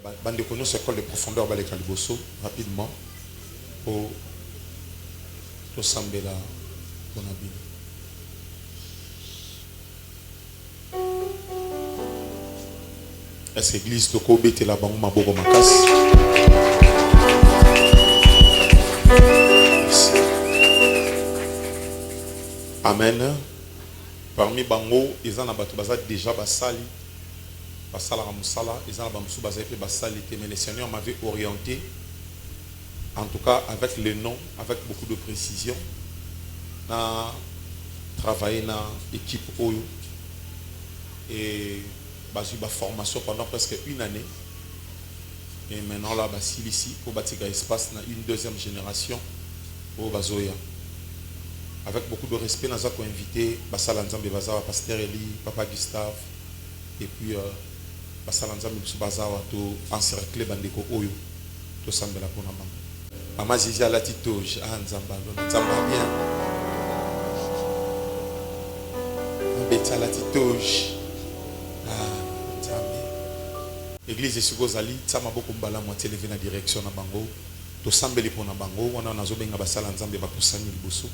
Bande de cette école de profondeur, Baleka Liboso, rapidement, pour Tosambela Bonabine. Est-ce que l'église de Kobe était là-bas, Maboko Makas? Amen. Parmi Bango, ils ont déjà basali. Basala Ramusala, ils ont basali, mais le Seigneur m'avait orienté, en tout cas avec le nom, avec beaucoup de précision, à travailler dans l'équipe Oyo. Et j'ai eu ma formation pendant presque une année. Et maintenant, là, ici, pour bâtir un espace dans une deuxième génération au Bazoya. Avec beaucoup de respect, nous avons invité Basala Nzambe Bazawa, Pasteur Eli, Papa Gustave, et puis Basala Nzambe Bazawa, tout encerclé Bandeko Oyo, tout Sambela Ponama. Maman Zizi à la titoge, ah Nzamba, Nzamba bien. Mbeta la titoge, ah Nzambe. Église de Sugozali, Tsama Boko Mbala, moitié levé dans la direction na Bango, tout Sambeli Pona Bango, on a Nazobenga Basala Nzambe Bakusani Liboso.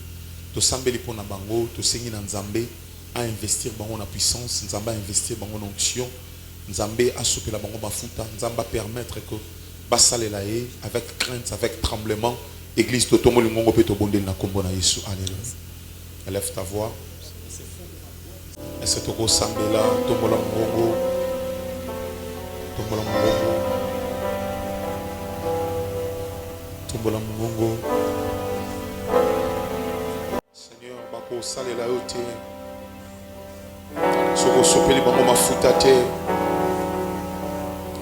To sambeli pona bango, to sengi na Nzambe à investir bango na puissance, Nzamba investir bango en onction, Nzambe a soupé la bango bafuta, Nzamba permettre que basalela ye avec crainte, avec tremblement, église totomo lingongo pe to bondel na kombo na Yesu. Alléluia. Élève ta voix. Est-ce que toko sambela tomola mongo, tomola mongo, tomola mongo.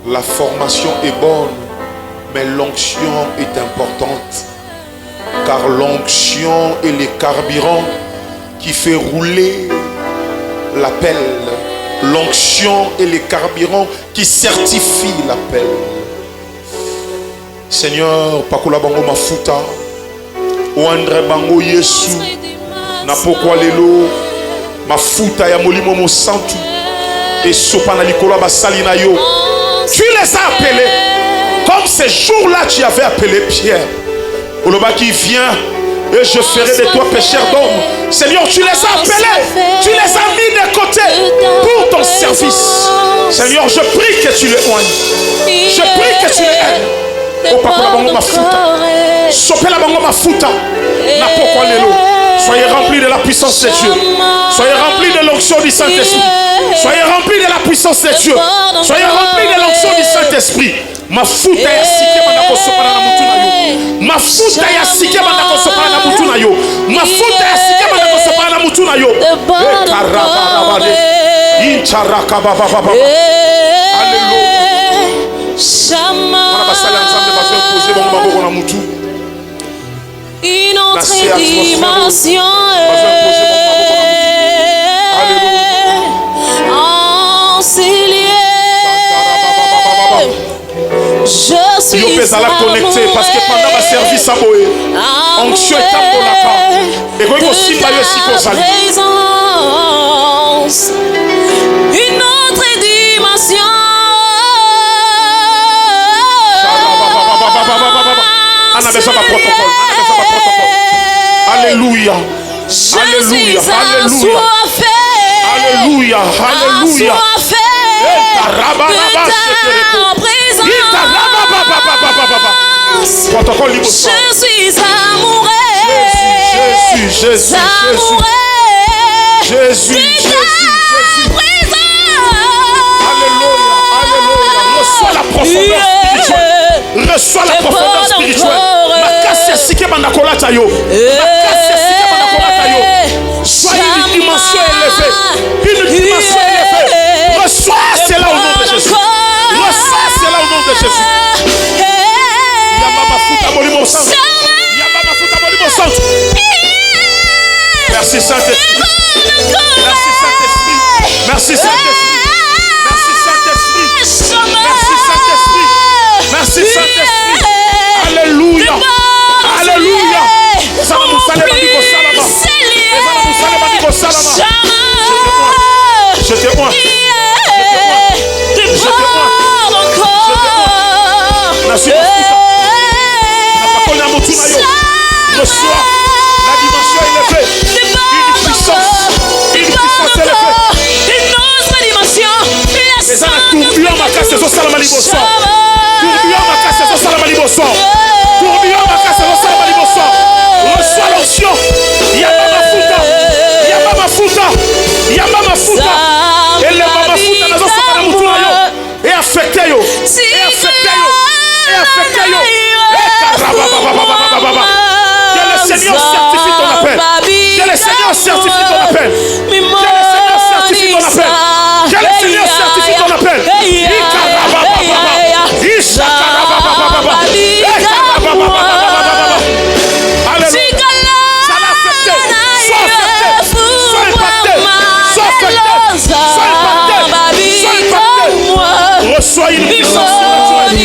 La formation est bonne, mais l'onction est importante, car l'onction est le carburant qui fait rouler l'appel. L'onction est le carburant qui certifie l'appel. Seigneur, pakula bango mafuta, Oandre bango Yesu. Na pokwa lelo mafuta ya molimo mosantu et sopana likolo basali na yo. Tu les as appelés comme ces jours-là tu avais appelé Pierre. Oloba qui vient et je ferai de toi pécheur d'hommes. Seigneur, tu les as appelés, tu les as mis de côté pour ton service. Seigneur, je prie que tu les oignes. Je prie que tu les aides. Oh papa la bango mafuta. Sopela bango mafuta. Na pokwa lelo. Soyez remplis de la puissance de Dieu. Soyez remplis de l'onction du Saint-Esprit. Soyez remplis de la puissance de Dieu. Soyez remplis de l'onction du Saint-Esprit. Mafuta ya sike bandako sopana na mutu na yo. Mafuta ya sike bandako sopana na mutu na yo. Mafuta ya sike bandako sopana na mutu na yo. Karababale. Incharaka baba baba. Alléluia. Shama. On a basala ensemble bazo poser bon maboko na mutu. Une autre dimension. Enseigné. Je suis connecté parce que pendant ma service à Boé, onction est à Bolaka. Et quand aussi une autre dimension. On a besoin d'un protocole. Alléluia. Alléluia. Alléluia. Alléluia. Alléluia. Protocole libre. Je suis amoureux. Jésus, Jésus, Jésus. Jésus, Alléluia. Alléluia. Reçois la profondeur spirituelle. Reçois la profondeur spirituelle. Makasi sike bandakola tayo. Makasi sike bandakola tayo. Soyez une dimension élevée. Une dimension élevée. Reçois cela au nom de Jésus. Reçois cela au nom de Jésus. Yamama futa molimo santo. Yamama futa molimo santo. Merci Saint-Esprit. Merci Saint-Esprit. Merci Saint-Esprit. Merci Saint-Esprit. Merci Saint-Esprit. Merci Saint-Esprit. Alléluia. Alléluia. Je témoin. salama liboso. Tourbillon makasi zo salama liboso. Tourbillon makasi zo salama liboso. Reçois l'onction. Yamba mafuta. Yamba mafuta. Yamba mafuta. Et le mafuta nazo salama mutu na yo. Et affecté yo. Et affecté yo. Et affecté yo. Que le Seigneur certifie ton appel. Que le Seigneur certifie ton appel. Que le Seigneur certifie ton appel. Que le Seigneur certifie ton appel. Reçois une puissance surnaturelle.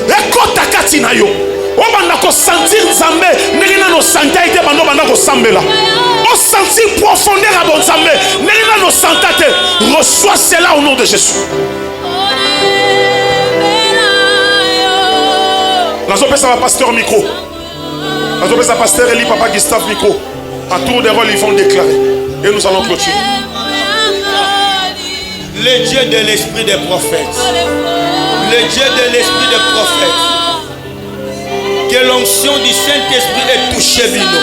Ekota kati na yo obanda ko sentir nzambe ndenge na no santa ite bando banda ko sambela o sentir profondeur à bon nzambe ndenge na no santa te. Reçois cela au nom de Jésus. Nazo pesa va pasteur micro. Nazo pesa pasteur Eli papa Gustave micro. À tour de rôle ils vont déclarer et nous allons clôturer. Le Dieu de l'esprit des prophètes. Le Dieu de l'esprit des prophètes, que l'onction du Saint-Esprit ait touché Bino.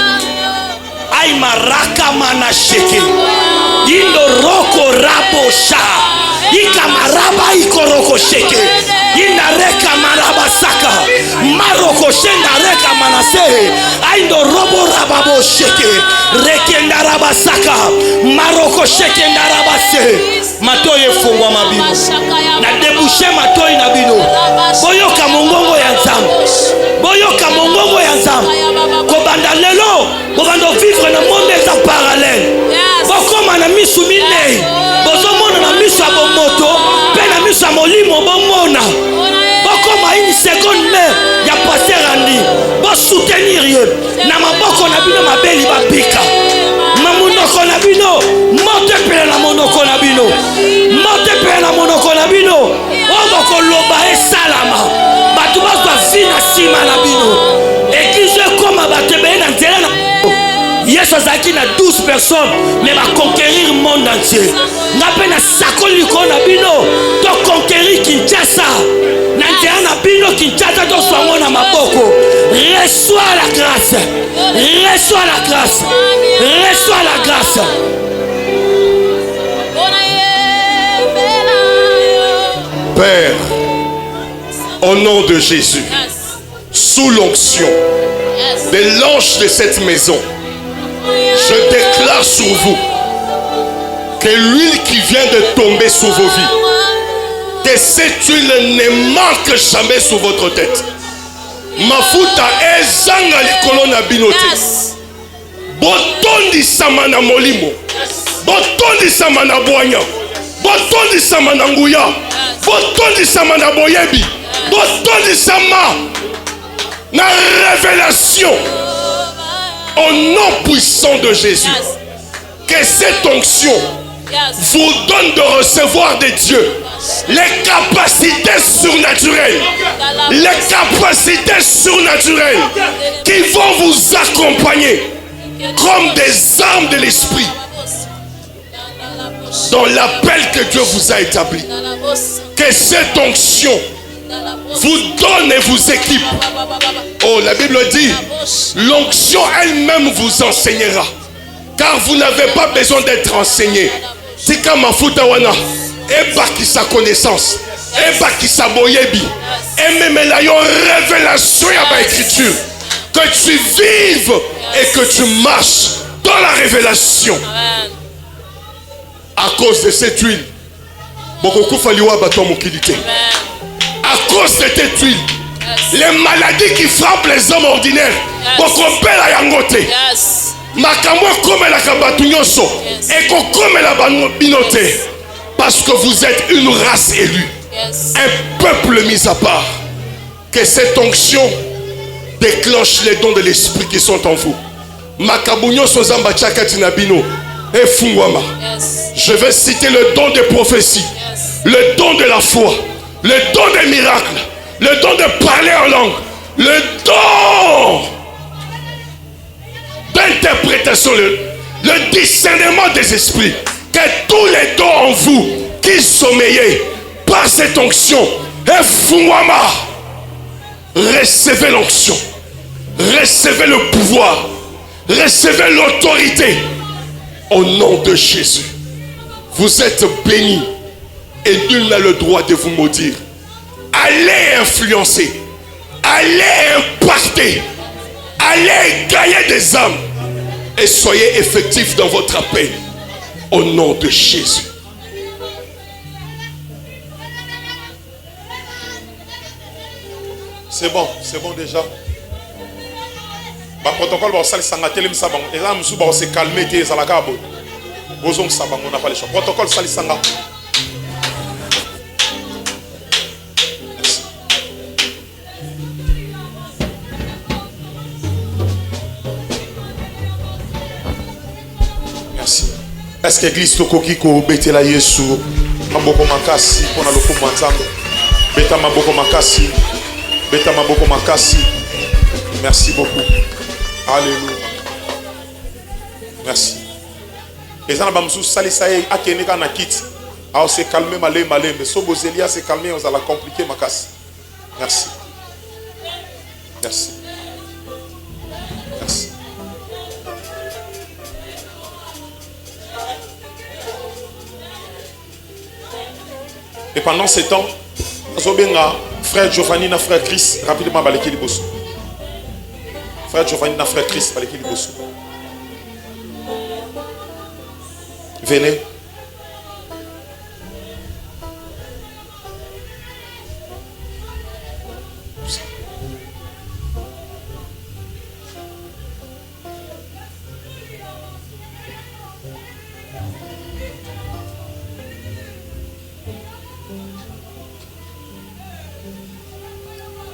Aïe maraka manasheke, indo roko rabo sha, ikamaraba ikoroko sheke, inareka maraba saka, maroko shenda reka manase, aindo robo rababo sheke, rekenda raba saka, maroko sheke ndaraba se. Matoye fungwa mabino na debouché matoye na bino boyoka mongongo ya nzambe boyoka mongongo ya nzambe kobanda lelo bobanda vivre na monde eza parallèle bokoma na misu minei bozomona na misu ya bomoto mpe na misu ya molimo bomona bokoma une seconde mer ya paster andi bosoutenir ye na maboko na bino mabeli babika mamunoko na bino mote pele na monoko na bino mote pele na monoko na bino oboko loba esalama batu bazwa vina sima na bino église ekoma bato ebele na nzela na Yesu azalaki na 12 personnes mais va conquérir monde entier nga mpe na sakoli likolo na bino to conquérir Kinshasa na nzela na bino Kinshasa toswango na maboko. Reçois la grâce, reçois la grâce, reçois la grâce. Père, au nom de Jésus, sous l'onction de l'ange de cette maison, je déclare sur vous que l'huile qui vient de tomber sur vos vies, que cette huile ne manque jamais sur votre tête. Mafuta ezanga likolo na binote. Botondi sama na molimo. Botondi sama na boanya. Botondi sama na nguya. Botondi sama na boyebi. Botondi sama na révélation. Au nom puissant de Jésus. Que cette onction vous donne de recevoir de Dieu les capacités surnaturelles, qui vont vous accompagner comme des armes de l'esprit dans l'appel que Dieu vous a établi. Que cette onction vous donne et vous équipe. Oh, la Bible dit, l'onction elle-même vous enseignera, car vous n'avez pas besoin d'être enseigné. C'est comme mafuta wana eba qui sa connaissance, eba qui sa boyebi, et même la yo révélation ya ba écriture. Que tu vives et que tu marches dans la révélation. Amen. À cause de cette huile, beaucoup faliwa bateau mokilité. À cause de cette huile, les maladies qui frappent les hommes ordinaires, beaucoup pela yangote. Yes. Makambo comme la kabatu nyonso et comme la binote, parce que vous êtes une race élue, Yes. un peuple mis à part. Que cette onction déclenche les dons de l'esprit qui sont en vous. Makambo nyonso zamba chakati na bino et fungwama. Yes. Je vais citer le don de prophétie, le don de la foi, le don des miracles, le don de parler en langue, le don d'interprétation, le discernement des esprits. Que tous les dons en vous qui sommeillez par cette onction, et fungwama, recevez l'onction, recevez le pouvoir, recevez l'autorité au nom de Jésus. Vous êtes bénis et nul n'a le droit de vous maudire. Allez influencer, allez impacter, allez gagner des âmes et soyez effectifs dans votre appel au nom de Jésus. C'est bon déjà. Le protocole va se calmer. On n'a pas le choix. Protocole salisanga. Merci. Est-ce que l'église tokoki ko betela Yesu maboko makasi pona lokumu nzambe beta maboko makasi beta maboko makasi. Merci beaucoup. Alléluia. Merci. Les gens qui salisa ye akene kana kit a se calmer malé mais so bozelia se calmer on va compliquer makasi. Merci. Merci. Merci. Et pendant ce temps, Zobenga, frère Giovanni na frère Chris, rapidement baleki liboso. Frère Giovanni na frère Chris, baleki liboso. Venez.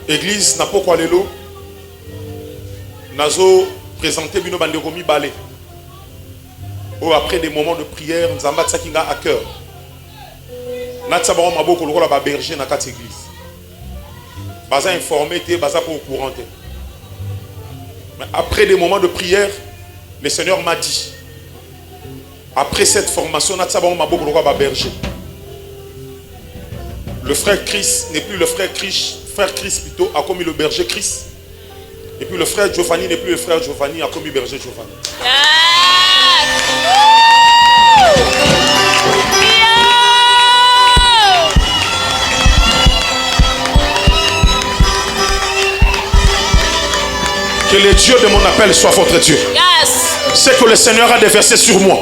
Église n'a pas quoi lelo. Nazo présenté bino bandeko mi balé. Ou après des moments de prière, nous avons ça à cœur. Natsa ba maboko lokola ba berger na kat église. Baza informé té, baza pour au courant té. Mais après des moments de prière, le Seigneur m'a dit, après cette formation, natsa ba maboko lokola ba berger. Le frère Chris n'est plus le frère Chris plutôt a commis le berger Chris. Et puis le frère Giovanni n'est plus le frère Giovanni, a commis berger Giovanni. Que le Dieu de mon appel soit votre Dieu. C'est que le Seigneur a déversé sur moi.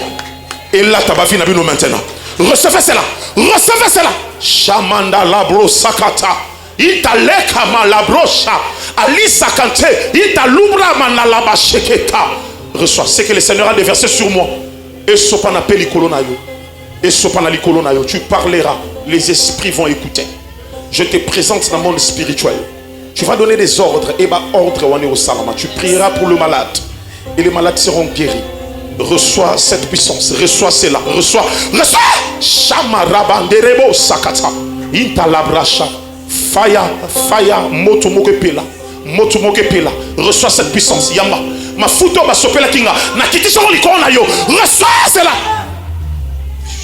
Et là, tabafi n'a vu nous maintenant. Recevez cela. Recevez cela. Shamanda labro sakata. Italeka malabrocha. Alisa kante. Italubra manalaba sheketa. Reçois. C'est que le Seigneur a déversé sur moi. Et sopana pelikolonayo. Et sopana likolonayo. Tu parleras. Les esprits vont écouter. Je te présente dans le monde spirituel. Tu vas donner des ordres. Et bah ordre on est au salama. Tu prieras pour le malade. Et les malades seront guéris. Reçois cette puissance, reçois cela, reçois. Shamarabanderebo sakata. Intalabrasha. Faya, motumokepela. Motumokepela. Reçois cette puissance. Yama. Ma futo basopela kinga. Na kitisho likona yo. Reçois cela.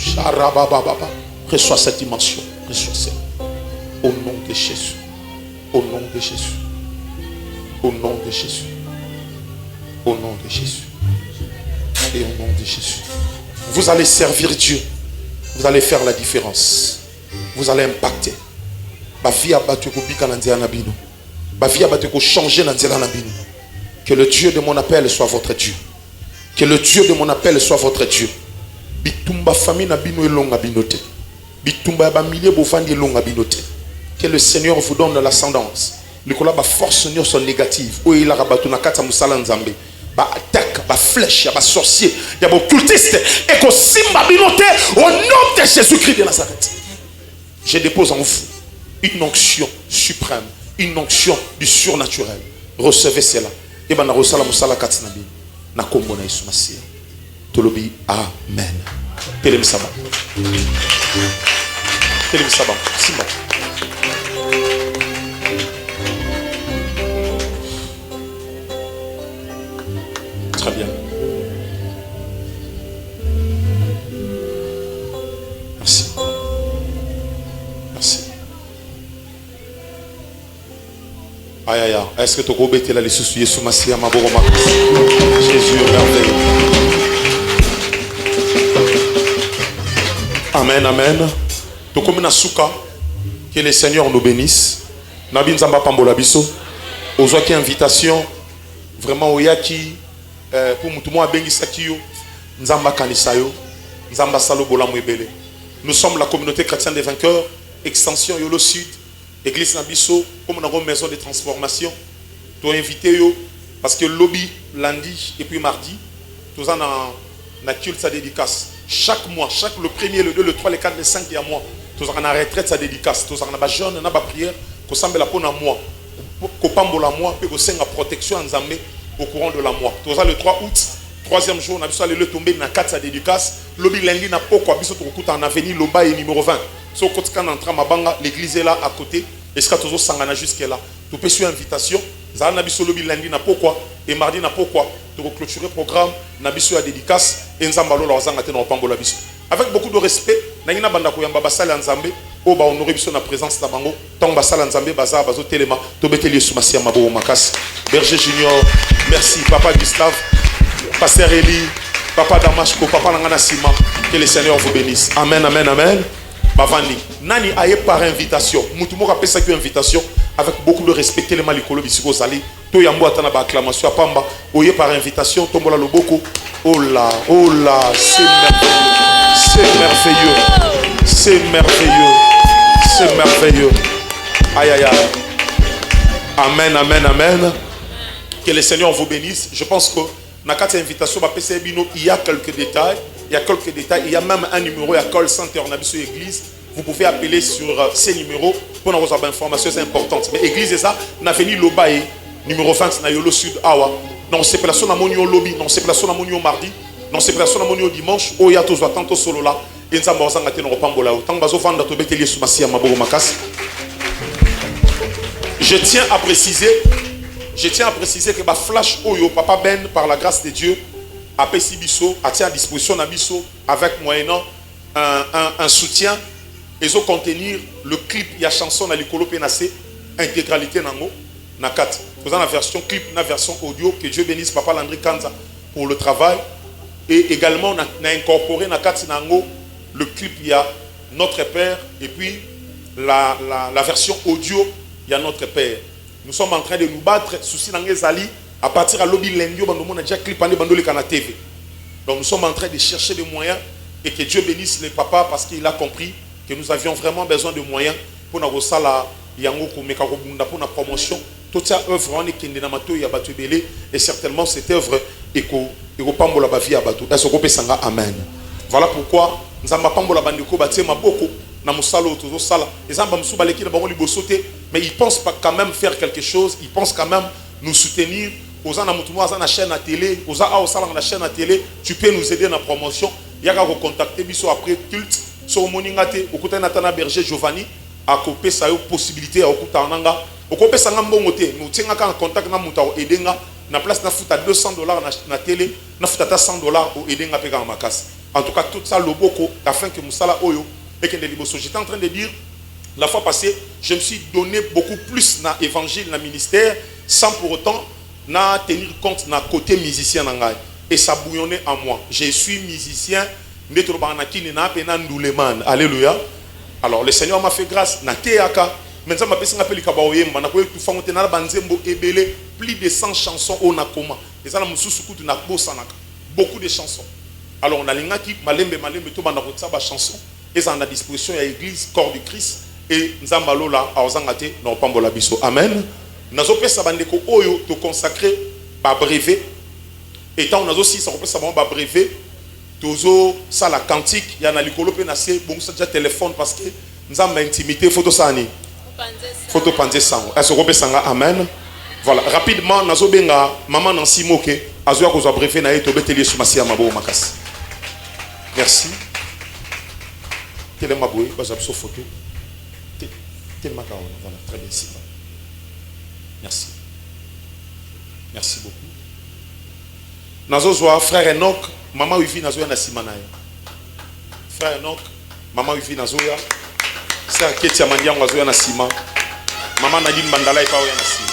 Sharabababa. Reçois cette dimension. Reçois cela. Au nom de Jésus. Au nom de Jésus. Au nom de Jésus. Au nom de Jésus. Et au nom de Jésus. Vous allez servir Dieu. Vous allez faire la différence. Vous allez impacter. Ma vie a battu ko bika na nzela na bino. Ma vie a battu ko changer na nzela na bino. Que le Dieu de mon appel soit votre Dieu. Que le Dieu de mon appel soit votre Dieu. Bitumba famille na bino elonga binote. Bitumba ba milieu bovandi elonga binote. Que le Seigneur vous donne l'ascendance. Le kola ba force sont négatives. O ila rabatu na kata musala nzambe. Ba attaque, ba flèche, ba sorcier, ya ba occultiste et ko simba binote au nom de Jésus-Christ de Nazareth. Je dépose en vous une onction suprême, une onction du surnaturel. Recevez cela. Et ben na rosala musala kata na bi. Na kombo na Yesu Masia. Tolobi amen. Telem saba. Telem saba. Simba. Très bien. Merci. Merci. Aïe aïe aïe. Est-ce que tu as obéi la licence de Yesu Masia Maboroma? Jésus est merveilleux. Amen, amen. Tu comme na souka. Que le Seigneur nous bénisse. Nabi Nzamba Pambola Biso. Ozoa qui invitation. Vraiment oyaki. Pour tout le monde bengi sakiyo. Nzamba kanisayo. Nzamba salo bola mwebele. Nous sommes la communauté chrétienne des vainqueurs. Extension Yolo Sud. Église Nabiso. Comme nous avons une maison de transformation. Tu as invité yo. Parce que lobby lundi et puis mardi. Tous en a culte sa dédicace. Chaque mois, le premier, le 2, le 3, le 4, le 5 il y a mois. Tous en a retraite sa dédicace. Tous en a jeûne, on a prière. Qu'on semble la peau dans moi. Qu'on pambola moi. Puis qu'on saigne la protection en Zambé. Au courant de la mois. Tous le 3 août, troisième jour, on a vu ça le tomber dans 4 sa dédicace. Lobby lundi n'a pas quoi. Biso tout en avenue Loba et numéro 20. So quand on entre Mabanga, l'église est là à côté. Est-ce que toujours sangana jusqu'à là. Tu peux suivre invitation. Zana biso lobby lundi n'a pas quoi et mardi n'a pas quoi. Tu peux clôturer programme. Na biso à dédicace et nzambalo la zanga te na pambola biso. Avec beaucoup de respect, na ina banda ko yamba basala nzambe. O ba honorer biso na présence na bango. Tong basala nzambe baza bazo telema. To beteli Yesu Masia Mabo Makas. Berger Junior. Merci Papa Gustave. Pasteur Eli. Papa Damashko. Papa Nangana Sima. Que le Seigneur vous bénisse. Amen, amen, amen. Bavani. Nani aye par invitation. Mutumo ka pesa ki invitation. Avec beaucoup de respect, tellement les colons bisiko zali. To yambo atana ba acclamation à Pamba. Oye par invitation, tombola loboko. Oh là, c'est merveilleux. C'est merveilleux. C'est merveilleux. C'est merveilleux. Aïe aïe aïe. Amen, amen, amen. Que le Seigneur vous bénisse. Je pense que dans cette invitation, il y a quelques détails. Il y a même un numéro, il y a call center, on a vu sur l'église. Vous pouvez appeler sur ces numéros pour avoir des informations importantes. Mais l'église est ça, on a venu Lobaye, numéro 20, na Yolo Sud Awa. Non, c'est place na monio lobby, non, c'est place na monio mardi, non, c'est place na monio dimanche. Oh, il y a tous attentes solo là. Et nous avons un repambola. Tant que vous vendez votre bételier sous Massia Mabo Makas. Je tiens à préciser que ma flash Oyo, Papa Ben, par la grâce de Dieu, a payé Bisso, a tient à disposition d'Abisso avec moyennant un soutien. Ils ont contenir le clip, il y a chanson dans l'écolo pénacé, intégralité nango, na 4. Vous avez la version clip, la version audio, que Dieu bénisse Papa Landry Kanza pour le travail. Et également, on a incorporé na 4 nango, le clip, il y a Notre Père, et puis la version audio, il y a Notre Père. Nous sommes en train de nous battre, souci dans les alliés, à partir de lobby lundi, on a déjà clip en bandoli kana TV. Donc nous sommes en train de chercher des moyens et que Dieu bénisse les papas parce qu'il a compris que nous avions vraiment besoin de moyens pour nous sala yango komeka kobunda pour la promotion. Toute cette œuvre on est kende na mato ya batu belé et certainement cette œuvre eko pambola ba vie ya batu. Est-ce que sanga amen. Voilà pourquoi nzamba pambola bandiko batima beaucoup na musalo tozo sala. Ezamba musuba leki na bango libosote mais ils pensent pas quand même faire quelque chose, ils pensent quand même nous soutenir. Aux gens à la chaîne à télé, aux gens à la chaîne à télé, tu peux nous aider dans la promotion. Il y a qu'à contacter biso après culte. Sur moningate, au côté Natana Berger Giovanni, à couper sa possibilité à okuta ananga. Au côté sanga mbongote, nous tiens en contact na muta o edenga. Na place na futa $200 na télé, na futa $100 au edenga pega en makas. En tout cas tout ça le boko afin que musala oyo et que les liboso. J'étais en train de dire la fois passée, je me suis donné beaucoup plus na évangile, na ministère, sans pour autant na tenir compte na côté musicien nangai et ça bouillonnait en moi. Je suis musicien ndetro banakini na pena nduleman. Alléluia. Alors le Seigneur m'a fait grâce na teaka. Maintenant ma pesi ngapeli ka ba oyemba na ko tu fangote na banzembo ebele plus de 100 chansons au Nakoma. Et ça, beaucoup de chansons. Alors, on a l'ingaki, malembe, tout le monde a chanson. Et ça, on a disposition, il y a l'église, corps du Christ. Et Nzambalo là, à Ozangate, non pas Mbolabiso. Amen. Nous avons fait Oyo de consacrer par brevet. Et tant on a aussi ça par brevet. Tozo ça la cantique. Il y a un licolo penasé. Bon ça déjà téléphone parce que nous avons intimité. Photo sani. Photo panze sang. Est-ce que sanga amen. Voilà rapidement nous avons benga maman Nancy Moke. Azoya kozo brevet na eto beteli sumasi mabo makas. Merci. Quel est ma bouée? Vas-y abso photo. Tellement voilà, très bien, c'est bon. Merci. Merci beaucoup. Nazo zoa frère Enoch, maman wifi nazo ya na simanaye. Frère Enoch, maman wifi nazo ya. Sœur Ketia Mandiango nazo ya na sima. Maman Nadine Mandala ipa ya na sima.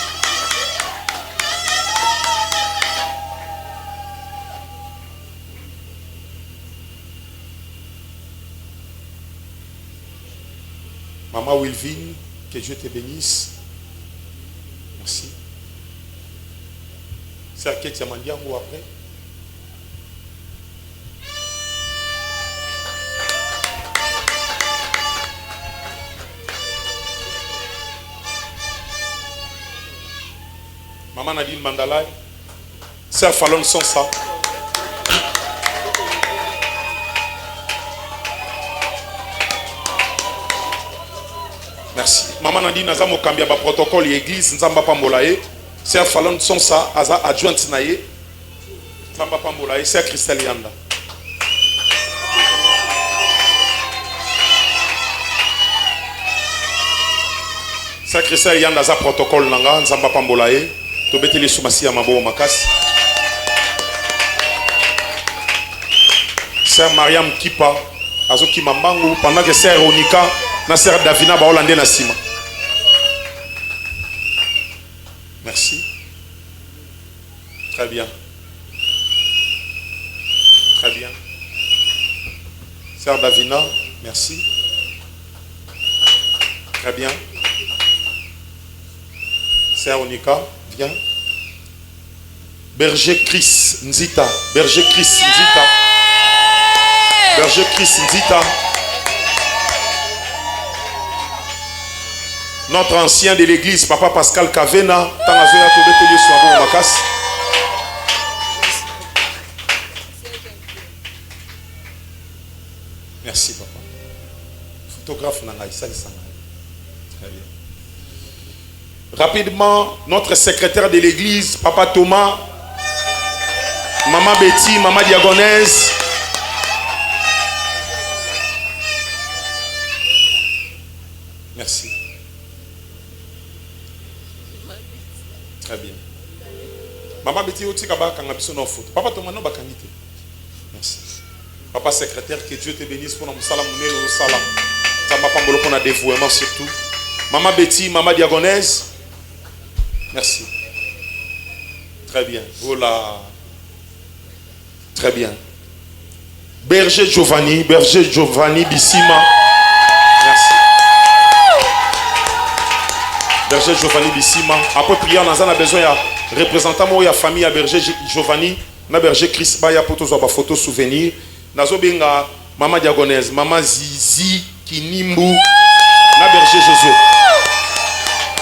Maman Wilvin, que Dieu te bénisse. Merci. C'est à Ketia Mandiango après. Maman Nadine Mandalay. C'est à Fallon Sonsa. Merci. Maman Nadine Naza Mokambia ba protocole l'église Nzamba Pambolaye. C'est à Fallon Sonsa Aza adjointe naye. Nzamba Pambolaye, c'est à Christelle Yanda. C'est à Christelle Yanda Aza protocole nanga Nzamba Pambolaye. To beteli sumasi amabo makas. Sœur Mariam Kipa Azo Kimambangu pendant que sœur Onika na sœur Davina ba Hollande na sima. Merci. Très bien. Très bien. Sœur Davina, merci. Très bien. Sœur Onika, viens. Berger Chris Nzita. Berger Chris Nzita. Berger Chris Nzita. Notre ancien de l'église, Papa Pascal Kavena, merci papa. Photographe Nangaï, ça très bien. Rapidement, notre secrétaire de l'église, Papa Thomas, Maman Betty, Maman Diagonèse. Merci. Très bien. Maman Betty, Papa Thomas, non, merci. Papa secrétaire, que Dieu te bénisse pour nous salam, salam. Ça m'a pas pour un dévouement surtout. Maman Betty, Maman Diagonèse. Merci. Très bien. Voilà. Très bien. Berger Giovanni Bissima. Merci. Berger Giovanni Bissima. Après prière, nous avons besoin de représentant de la famille à Berger Giovanni. Na Berger Chris Baya pour tous les photos souvenirs. Nazo benga Maman Diagonèse, Maman Zizi Kinimbu, na Berger Josué.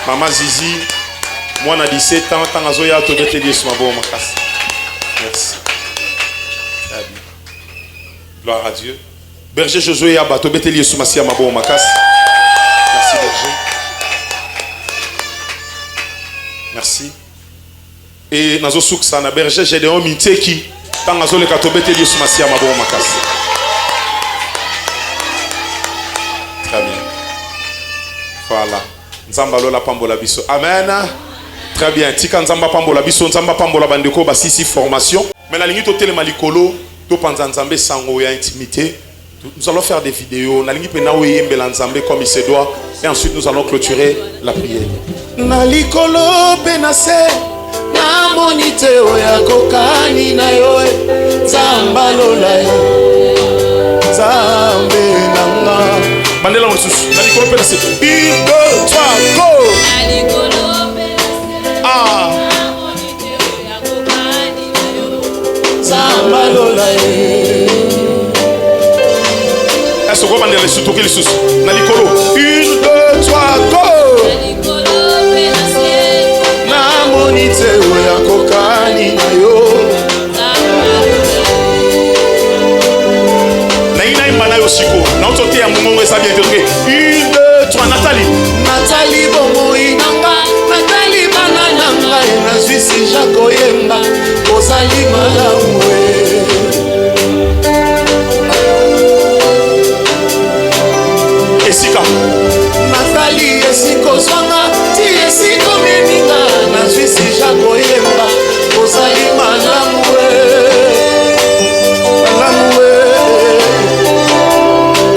Maman Zizi, moi na 17 ans, tant nazo ya to beteli sur ma bonne makas. Merci. Très bien. Gloire à Dieu. Berger Josué ya bato beteli sur ma bonne makas. Merci Berger. Merci. Et nazo souksa na Berger Gédéon Miteki. Tant nazo le kato beteli sur ma bonne makas. Très bien. Voilà. Nzamba lola pambola biso. Amen. Très bien. Tika nzamba pambola biso, nzamba pambola bandeko ba sisi formation. Mais la ligne totele malikolo, to panza nzambe sango ya intimité. Nous allons faire des vidéos. La ligne pena oyembe la nzambe comme il se doit et ensuite nous allons clôturer la prière. Nalikolo penase na monite oya kokani na yoe nzamba lola nzambe nanga. Bandela onsusu nalikolo penase 1 2 3 go. Ah Zambalola Est-ce qu'on va dire les sous-toqués les sous? Nalikolo. 1, 2, 3, go! Namonite oya kokani na yo. Naina imana yo siko. Na otote ya mumongo esa bien interrogué. 1, 2, 3, Nathalie. Nathalie bomo inanga, Nathalie banananga, na zwisi jako yemba, ozali malamu Esika. Nathalie esiko zwanga, ti esiko meninga, na zwisi jako yemba, ozali malamu malamu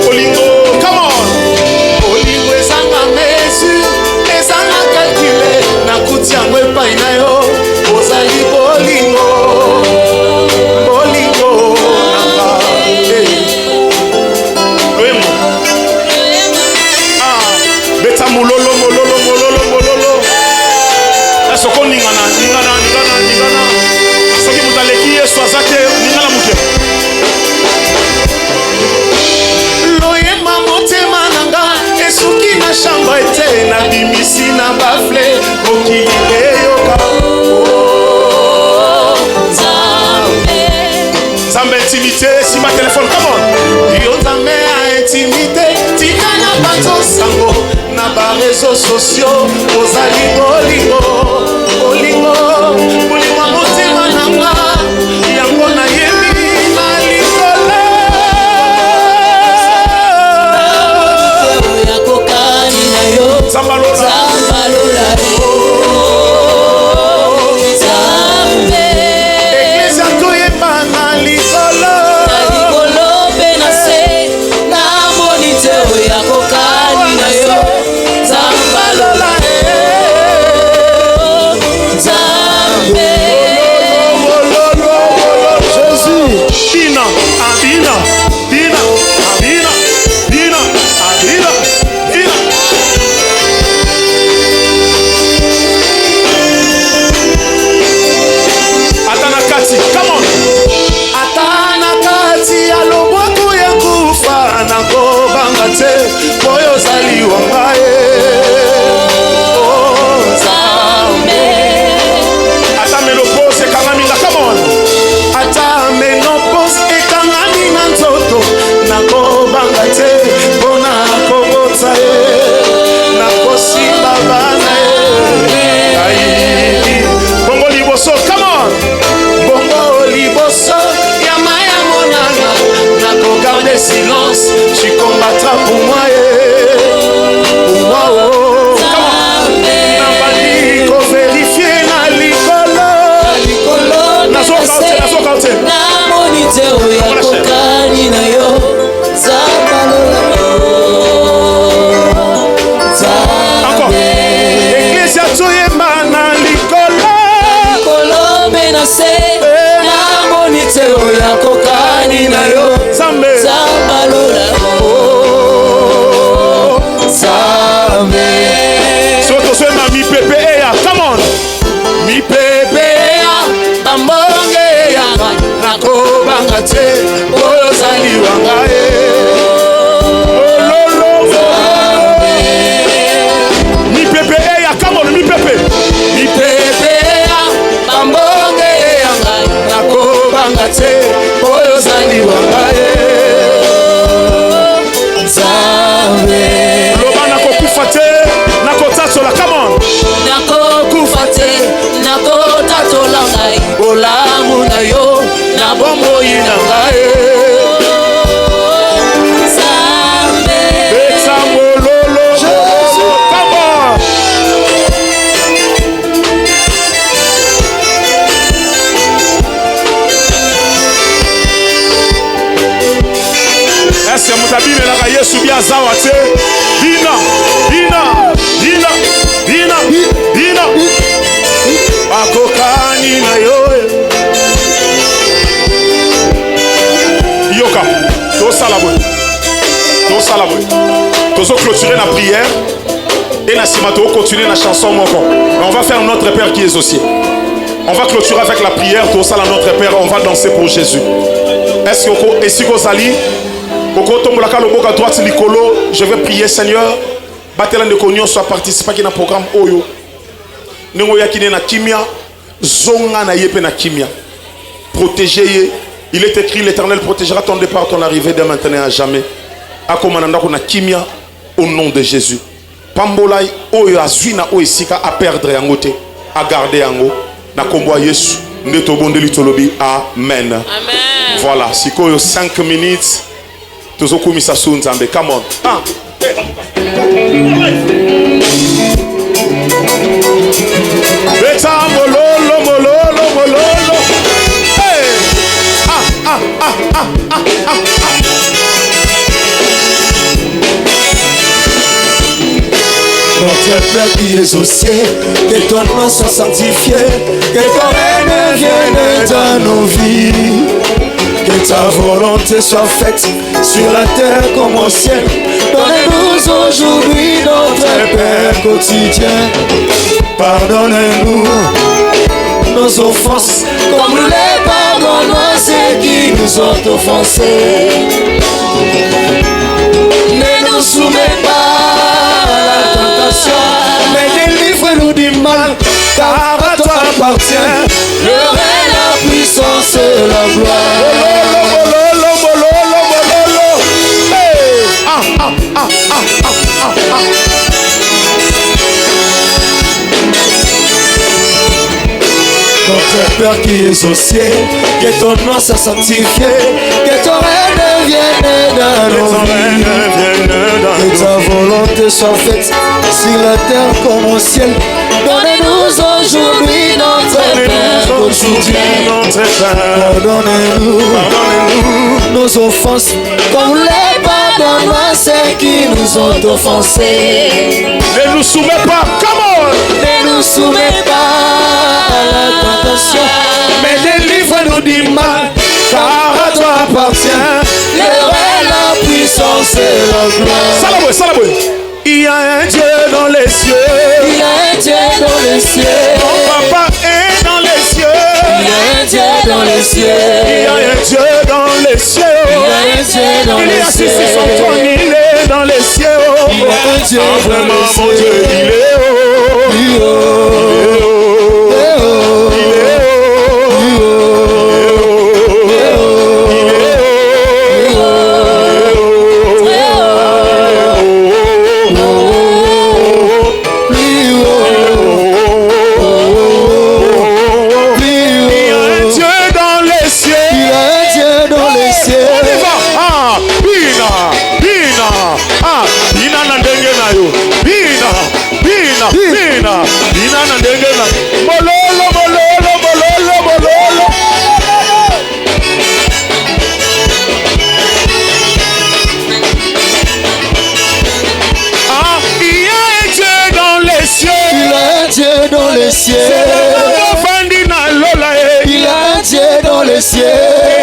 Olingo, come on. Olingo ezanga mesure, ezanga calcule, na kuti yango epai na yo, ozali bolingo, bolingo nanga. Loemo. Ah, beta mololo, mololo, mololo, mololo. Est-ce qu'on ningana, ningana, ningana, ningana. Ce qui vous a l'équipe, soit ça que ningana mouké. Loyema motema nanga, esuki na shamba ete na bimisi na bafle, okili eyoka. Zamba intimité, si ma téléphone, come on. Yo nzambe ya intimité, tika na bato sango, na ba réseaux sociaux, ozali bolingo, bolingo, bolingo motema nanga, yango na yebi na likolo. Zambalola. Eglise toyeba na likolo. Dina, Adina, Dina, Adina, Dina, Adina, Dina. Atana Kati, come on. Atana kati ya lobwaku ya kufa na kobanga te boyo zali wangaye. Oh Nzambe. Ata menopause kangamila, come on. Ata menopause ekangami na nzoto na kobanga te mpona kobota ye na kosimba bana ye. Aïe. Bongo liboso, come on. Bongo liboso ya maya monana na kogarde silence, tu combattras pour moi pour moi oh. Nabali ko vérifier na likolo nazo kaute encore église toyemba na likolo Zambe soto soyemba mi pepe eya, come on. mi pepe ya bambonge ya nakobanga te oyo zali wanga Mi pepe eya, come on, mi pepe. mi pepe ya bambonge ya nakobanga te oyo zali wanga Loba nakokufa te, nakotatola, come on. nakokufa te nakotatola ngai bolamu na yo na bomoi na ngai Beta mololo, come on. Est-ce que mutabine la Yesu bia zawa te? Dina, Dina, Dina, Dina, Dina. Akokani na yo. Yoka, to salabo. To salabo. Tozo clôturer la prière et na simato continuer la chanson moko. On va faire notre Père qui est aux cieux. On va clôturer avec la prière. Tout ça, notre Père, on va danser pour Jésus. Est-ce que ici Kozali, je vais prier, Seigneur. Batela de Konyo soit participé à un programme Oyo. Nengo yakine na kimia, zonga na yepe na kimia. Protégez. Il est écrit, l'Éternel protégera ton départ, ton arrivée de maintenant à jamais. Akomananda ko na kimia au nom de Jésus. Pambolai Oyo azuina oisika à perdre yangote, à garder yango. Na kombo Yesu. Ndeto bondeli tolobi. Amen. Amen. Voilà, si koyo 5 minutes. Tozokumisa sunzambe. Come on. Beta mololo mololo mololo. Hey. Notre Père qui es aux cieux, que ton nom soit sanctifié, que ton règne vienne dans nos vies, que ta volonté soit faite sur la terre comme au ciel. Donne-nous aujourd'hui notre Père quotidien. Pardonne-nous nos offenses, comme nous les pardonnons à ceux qui nous ont offensés. Ne nous soumets pas à la tentation, mais délivre-nous du mal, car à toi appartient le règne, la puissance et la gloire. Notre Père qui es au ciel, que ton nom soit sanctifié, que ton règne vienne dans nos vies, que ta volonté soit faite sur la terre comme au ciel. Donne-nous aujourd'hui notre Père quotidien. Pardonne-nous nos offenses, comme les pardonnons à ceux qui nous ont offensés. Ne nous soumets pas, come on. Ne nous soumets pas à la tentation, mais délivre-nous du mal, car à toi appartient le règne, la puissance et la gloire. Salaboué. Il y a un Dieu dans les cieux. Il y a un Dieu dans les cieux. Mon papa est dans les cieux. Il y a un Dieu dans les cieux. Il y a un Dieu dans les cieux. Il y a un Dieu dans il est les assis cieux. sur son trône, il est dans les cieux. Il y a un Dieu Vraiment, dans mon les Dieu, cieux. il est haut. Il est haut. Il est haut. Il est dans les cieux. Il a un Dieu dans les cieux.